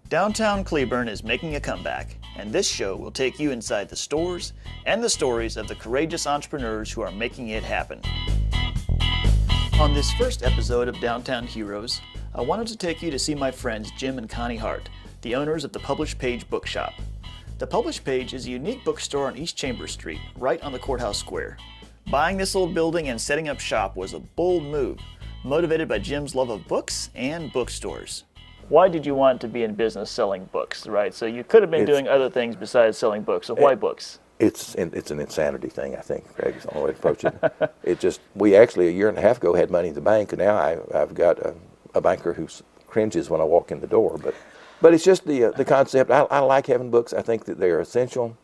Downtown Cleburne is making a comeback, and this show will take you inside the stores and the stories of the courageous entrepreneurs who are making it happen. On this first episode of Downtown Heroes, I wanted to take you to see my friends Jim and Connye Hart, the owners of the Published Page Bookshop. The Published Page is a unique bookstore on East Chambers Street, right on the Courthouse Square. Buying this old building and setting up shop was a bold move, motivated by Jim's love of books and bookstores. Why did you want to be in business selling books, right? So you could have been doing other things besides selling books, so why books? It's an insanity thing, I think, Craig, is the only way to approach it. We actually, a year and a half ago, had money in the bank, and now I've got a banker who cringes when I walk in the door. But it's just the concept. I like having books. I think that they're essential.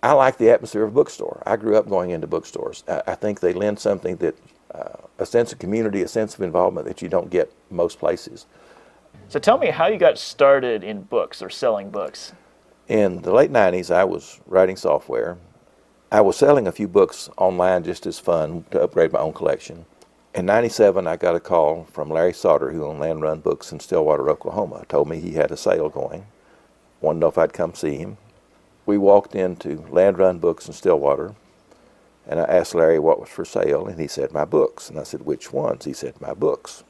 I like the atmosphere of a bookstore. I grew up going into bookstores. I think they lend something that, a sense of community, a sense of involvement that you don't get most places. So tell me how you got started in books or selling books. In the late 90s, I was writing software. I was selling a few books online just as fun to upgrade my own collection. In 97, I got a call from Larry Sauter, who owned Land Run Books in Stillwater, Oklahoma. Told me he had a sale going. Wanted to know if I'd come see him. We walked into Land Run Books in Stillwater, and I asked Larry what was for sale, and he said, my books. And I said, which ones? He said, my books.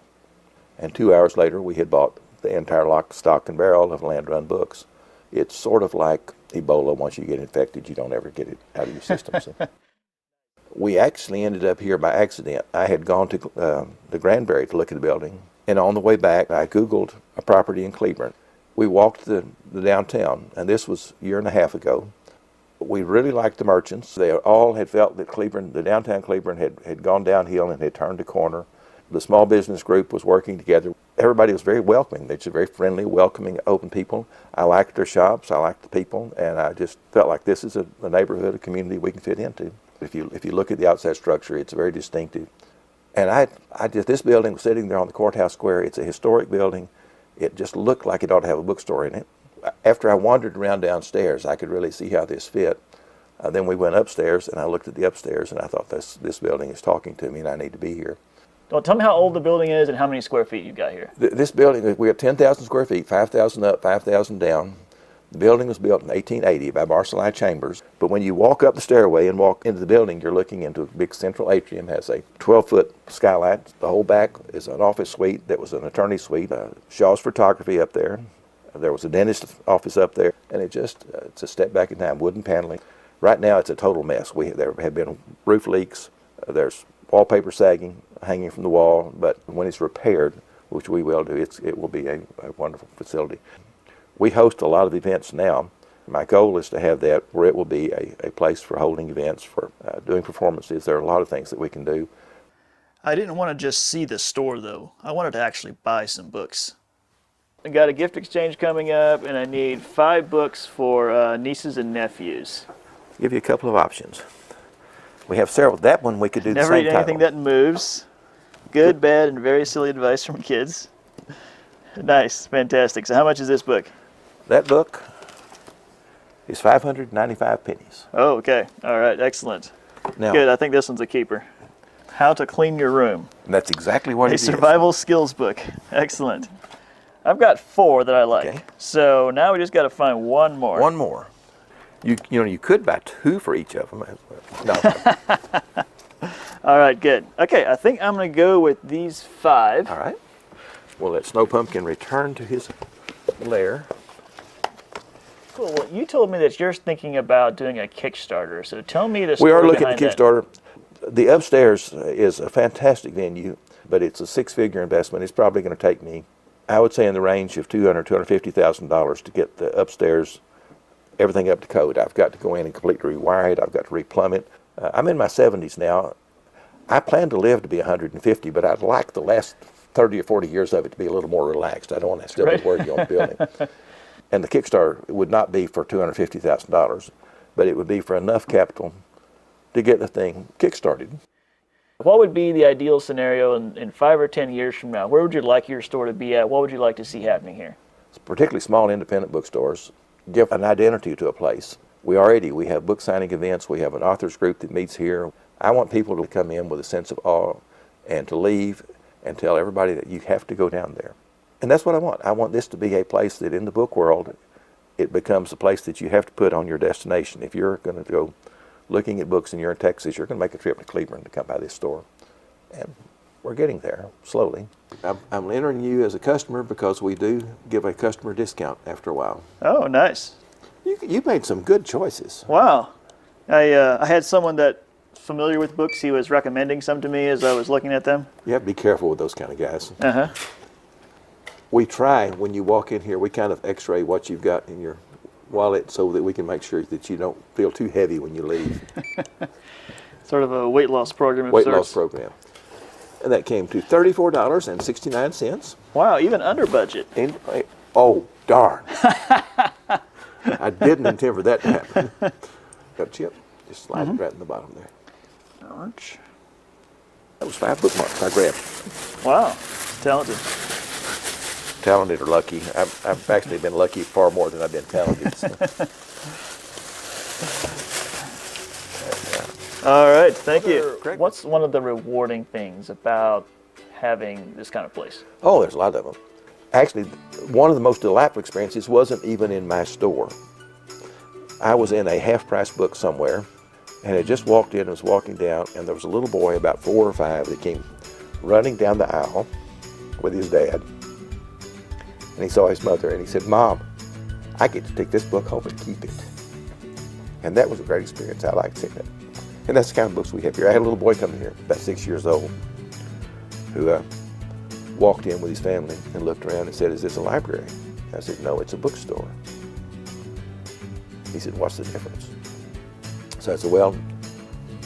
And 2 hours later, we had bought the entire lock, stock, and barrel of Land Run Books. It's sort of like Ebola. Once you get infected, you don't ever get it out of your system. So. We actually ended up here by accident. I had gone to the Granbury to look at the building, and on the way back, I Googled a property in Cleburne. We walked the downtown, and this was a year and a half ago. We really liked the merchants. They all had felt that Cleburne, the downtown Cleburne, had gone downhill and had turned a corner. The small business group was working together. Everybody was very welcoming. They're just very friendly, welcoming, open people. I liked their shops. I liked the people, and I just felt like this is a neighborhood, a community we can fit into. If you look at the outside structure, it's very distinctive. And I just, this building was sitting there on the Courthouse Square. It's a historic building. It just looked like it ought to have a bookstore in it. After I wandered around downstairs, I could really see how this fit. Then we went upstairs, and I looked at the upstairs, and I thought, this building is talking to me, and I need to be here. Well, tell me how old the building is and how many square feet you've got here. This building, we have 10,000 square feet, 5,000 up, 5,000 down. The building was built in 1880 by Marceli Chambers. But when you walk up the stairway and walk into the building, you're looking into a big central atrium. Has a 12-foot skylight. The whole back is an office suite that was an attorney suite. Shaw's Photography up there. There was a dentist office up there. And it's a step back in time, wooden paneling. Right now, it's a total mess. There have been roof leaks. There's wallpaper sagging, hanging from the wall, but when it's repaired, which we will do, it will be a wonderful facility. We host a lot of events now. My goal is to have that where it will be a place for holding events, for doing performances. There are a lot of things that we can do. I didn't want to just see the store, though. I wanted to actually buy some books. I got a gift exchange coming up, and I need 5 books for nieces and nephews. I'll give you a couple of options. We have several. That one we could do the same Never eat title. anything that moves. Good, bad, and very silly advice from kids. Nice, fantastic. So how much is this book? That book is 595 pennies. Oh, okay. All right, excellent. Now, good, I think this one's a keeper. How to Clean Your Room. That's exactly what it is. A survival skills book. Excellent. I've got 4 that I like. Okay. So now we just got to find one more. One more. You could buy 2 for each of them. No. All right, good. Okay, I think I'm going to go with these 5. All right. We'll let Snow Pumpkin return to his lair. Cool. Well, you told me that you're thinking about doing a Kickstarter, so tell me the story We are looking at behind Kickstarter. The upstairs is a fantastic venue, but it's a 6-figure investment. It's probably going to take me, I would say, in the range of $200,000 to $250,000 to get the upstairs, everything up to code. I've got to go in and completely rewire it. I've got to replumb it. I'm in my 70s now. I plan to live to be 150, but I'd like the last 30 or 40 years of it to be a little more relaxed. I don't want to still be working on the building. And the Kickstarter would not be for $250,000, but it would be for enough capital to get the thing kickstarted. What would be the ideal scenario in 5 or 10 years from now? Where would you like your store to be at? What would you like to see happening here? Particularly small independent bookstores give an identity to a place. We have book signing events. We have an authors group that meets here. I want people to come in with a sense of awe and to leave and tell everybody that you have to go down there. And that's what I want. I want this to be a place that in the book world, it becomes a place that you have to put on your destination. If you're going to go looking at books and you're in Texas, you're going to make a trip to Cleveland to come by this store. And we're getting there slowly. I'm entering you as a customer because we do give a customer discount after a while. Oh, nice. You made some good choices. Wow. I had someone that's familiar with books. He was recommending some to me as I was looking at them. You have to be careful with those kind of guys. Uh-huh. We try, when you walk in here, we kind of x-ray what you've got in your wallet so that we can make sure that you don't feel too heavy when you leave. Sort of a weight loss program of Weight sorts. loss program. And that came to $34.69. Wow, even under budget. Oh, darn. I didn't intend for that to happen. Got a chip. Just slide it right in the bottom there. Ouch. That was 5 bookmarks I grabbed. Wow, talented. Talented or lucky. I've actually been lucky far more than I've been talented. So. All right, thank you. What's one of the rewarding things about having this kind of place? Oh, there's a lot of them. Actually, one of the most delightful experiences wasn't even in my store. I was in a half-price book somewhere, and I just walked in and was walking down, and there was a little boy, about 4 or 5, that came running down the aisle with his dad. And he saw his mother, and he said, "Mom, I get to take this book home and keep it." And that was a great experience. I liked seeing it. And that's the kind of books we have here. I had a little boy come in here, about 6 years old, who walked in with his family and looked around and said, "Is this a library?" I said, "No, it's a bookstore." He said, "What's the difference?" So I said, "Well,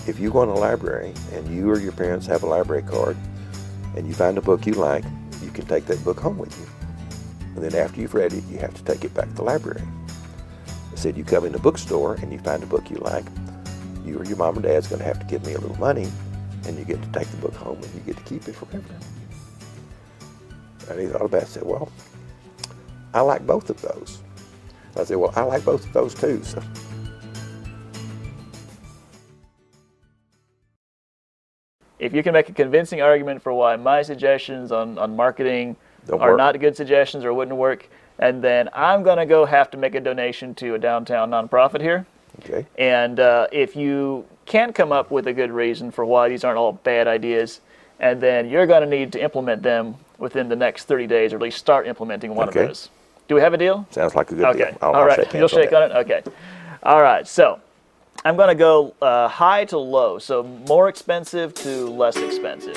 if you go in a library and you or your parents have a library card and you find a book you like, you can take that book home with you. And then after you've read it, you have to take it back to the library." I said, "You come in the bookstore and you find a book you like, you or your mom or dad's going to have to give me a little money, and you get to take the book home and you get to keep it forever." And he thought about it and said, "Well, I like both of those." I said, "Well, I like both of those too." So. If you can make a convincing argument for why my suggestions on marketing are not good suggestions or wouldn't work, and then I'm going to go have to make a donation to a downtown nonprofit here. Okay. And if you can't come up with a good reason for why these aren't all bad ideas, and then you're going to need to implement them within the next 30 days, or at least start implementing one of those. Do we have a deal? Sounds like a good deal. All right. You'll shake on it? Okay. All right. So I'm going to go high to low. So more expensive to less expensive.